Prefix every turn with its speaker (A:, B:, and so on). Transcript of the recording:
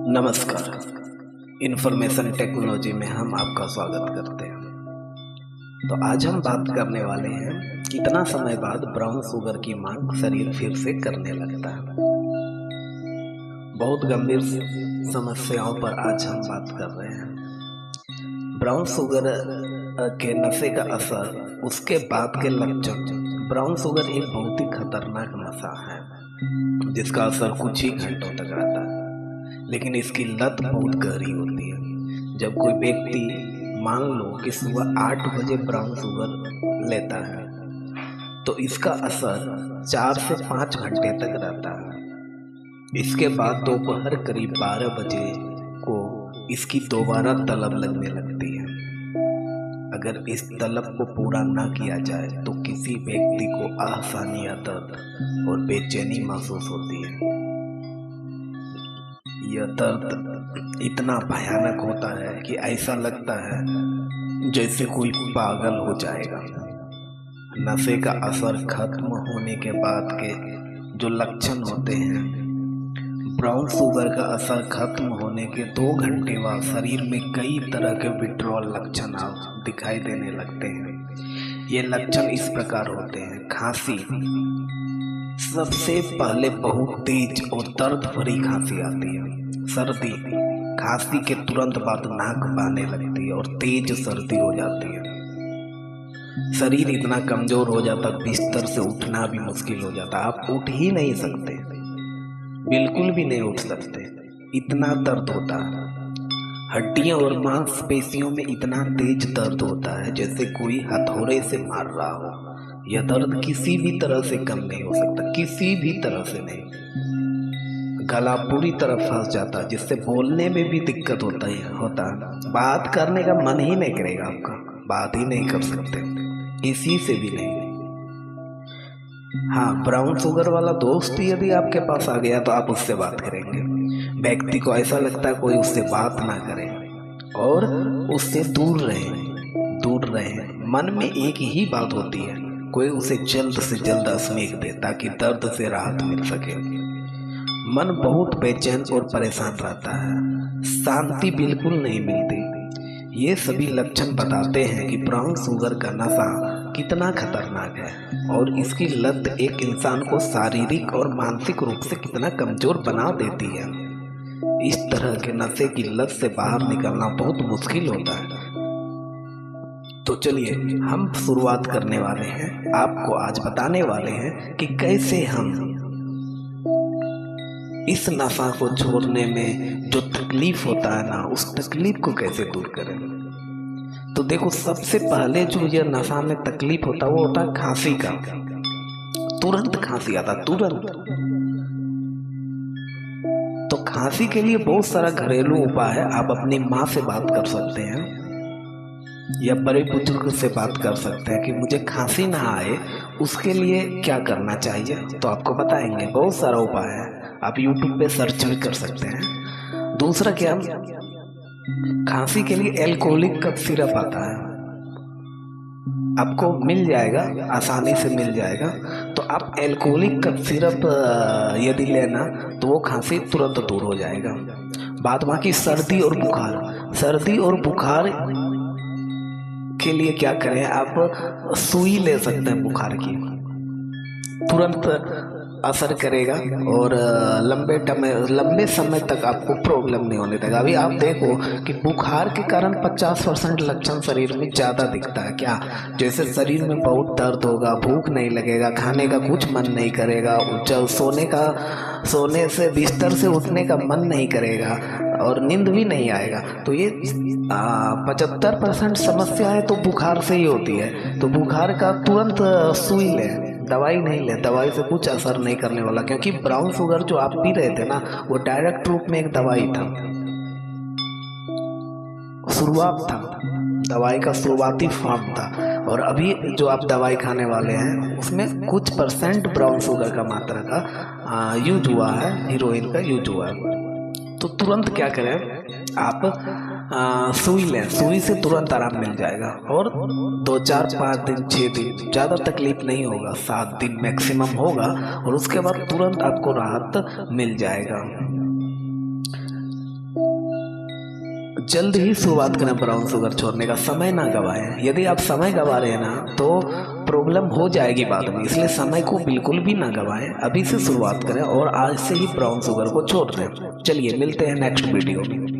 A: नमस्कार। Information technology में हम आपका स्वागत करते हैं। तो आज हम बात करने वाले हैं कितना समय बाद ब्राउन शुगर की मांग शरीर फिर से करने लगता है। बहुत गंभीर समस्याओं पर आज हम बात कर रहे हैं। ब्राउन शुगर के नशे का असर, उसके बाद के लक्षण। ब्राउन शुगर एक बहुत ही खतरनाक नशा है जिसका असर कुछ ही घंटों तक रहता है, लेकिन इसकी लत बहुत गहरी होती है। जब कोई व्यक्ति मान लो कि सुबह 8 बजे ब्राउन शुगर लेता है तो इसका असर 4 से 5 घंटे तक रहता है। इसके बाद दोपहर करीब 12 बजे को इसकी दोबारा तलब लगने लगती है। अगर इस तलब को पूरा ना किया जाए तो किसी व्यक्ति को आसानी, दर्द और बेचैनी महसूस होती है। यह दर्द इतना भयानक होता है कि ऐसा लगता है जैसे कोई पागल हो जाएगा। नशे का असर खत्म होने के बाद के जो लक्षण होते हैं, ब्राउन शुगर का असर खत्म होने के 2 घंटे बाद शरीर में कई तरह के विड्रॉल लक्षण दिखाई देने लगते हैं। ये लक्षण इस प्रकार होते हैं। खांसी, सबसे पहले बहुत तेज और दर्द भरी खांसी आती है। सर्दी, खांसी के तुरंत बाद नाक बहने लगती है और तेज सर्दी हो जाती है। शरीर इतना कमजोर हो जाता है, बिस्तर से उठना भी मुश्किल हो जाता है। आप उठ ही नहीं सकते, बिल्कुल भी नहीं उठ सकते, इतना दर्द होता है। हड्डियों और मांसपेशियों में इतना तेज दर्द होता है जैसे कोई हथौड़े से मार रहा हो। यह दर्द किसी भी तरह से कम नहीं हो सकता, किसी भी तरह से नहीं। गला पूरी तरह फंस जाता है जिससे बोलने में भी दिक्कत होता है। बात करने का मन ही नहीं करेगा, आपका बात ही नहीं कर सकते, किसी से भी नहीं। हाँ, ब्राउन शुगर वाला दोस्त यदि आपके पास आ गया तो आप उससे बात करेंगे। व्यक्ति को ऐसा लगता है कोई उससे बात ना करे और उससे दूर रहे। मन में एक ही बात होती है, कोई उसे जल्द से जल्द स्नेह दे ताकि दर्द से राहत मिल सके। मन बहुत बेचैन और परेशान रहता है, शांति बिल्कुल नहीं मिलती। ये सभी लक्षण बताते हैं कि ब्राउन शुगर का नशा कितना खतरनाक है और इसकी लत एक इंसान को शारीरिक और मानसिक रूप से कितना कमजोर बना देती है। इस तरह के नशे की लत से बाहर निकलना बहुत मुश्किल होता है। तो चलिए हम शुरुआत करने वाले हैं, आपको आज बताने वाले हैं कि कैसे हम इस नशा को छोड़ने में जो तकलीफ होता है ना, उस तकलीफ को कैसे दूर करें। तो देखो, सबसे पहले जो यह नशा में तकलीफ होता है वो होता है खांसी का। तुरंत खांसी आता, तुरंत। तो खांसी के लिए बहुत सारा घरेलू उपाय है। आप अपनी माँ से बात कर सकते हैं या बड़े बुजुर्ग से बात कर सकते हैं कि मुझे खांसी ना आए, उसके लिए क्या करना चाहिए, तो आपको बताएंगे। बहुत सारा उपाय है, आप YouTube पे सर्च भी कर सकते हैं। दूसरा क्या, खांसी के लिए एल्कोहलिक कफ सिरप आता है, आपको मिल जाएगा, आसानी से मिल जाएगा। तो आप एल्कोहलिक कफ सिरप यदि लेना तो वो खांसी तुरंत दूर हो जाएगा। बात बाकी सर्दी और बुखार के लिए क्या करें, आप सुई ले सकते हैं बुखार की, तुरंत असर करेगा और लंबे समय तक आपको प्रॉब्लम नहीं होने देगा। अभी आप देखो कि बुखार के कारण 50% लक्षण शरीर में ज़्यादा दिखता है। क्या, जैसे शरीर में बहुत दर्द होगा, भूख नहीं लगेगा, खाने का कुछ मन नहीं करेगा, जब सोने से बिस्तर से उठने का मन नहीं करेगा और नींद भी नहीं आएगा। तो ये 75% समस्या है तो बुखार से ही होती है। तो बुखार का तुरंत सुई लें, दवाई नहीं ले, दवाई से कुछ असर नहीं करने वाला, क्योंकि ब्राउन शुगर जो आप पी रहे थे ना, वो डायरेक्ट रूप में एक दवाई था, शुरुआत था, दवाई का शुरुआती फॉर्म था। और अभी जो आप दवाई खाने वाले हैं उसमें कुछ % ब्राउन शुगर का मात्रा का यूज हुआ है, हीरोइन का यूज हुआ है। तो तुरंत क्या करें, आप सुई लें, सुई से तुरंत आराम मिल जाएगा। और 2, 4, 5 दिन, 6 दिन, ज़्यादा तकलीफ नहीं होगा, 7 दिन मैक्सिमम होगा और उसके बाद तुरंत आपको राहत मिल जाएगा। जल्द ही शुरुआत करें ब्राउन शुगर छोड़ने का, समय ना गवाएं। यदि आप समय गवा रहे हैं ना तो प्रॉब्लम हो जाएगी बाद में, इसलिए समय को बिल्कुल भी ना गवाएं, अभी से शुरुआत करें और आज से ही ब्राउन शुगर को छोड़ दें। चलिए मिलते हैं नेक्स्ट वीडियो में।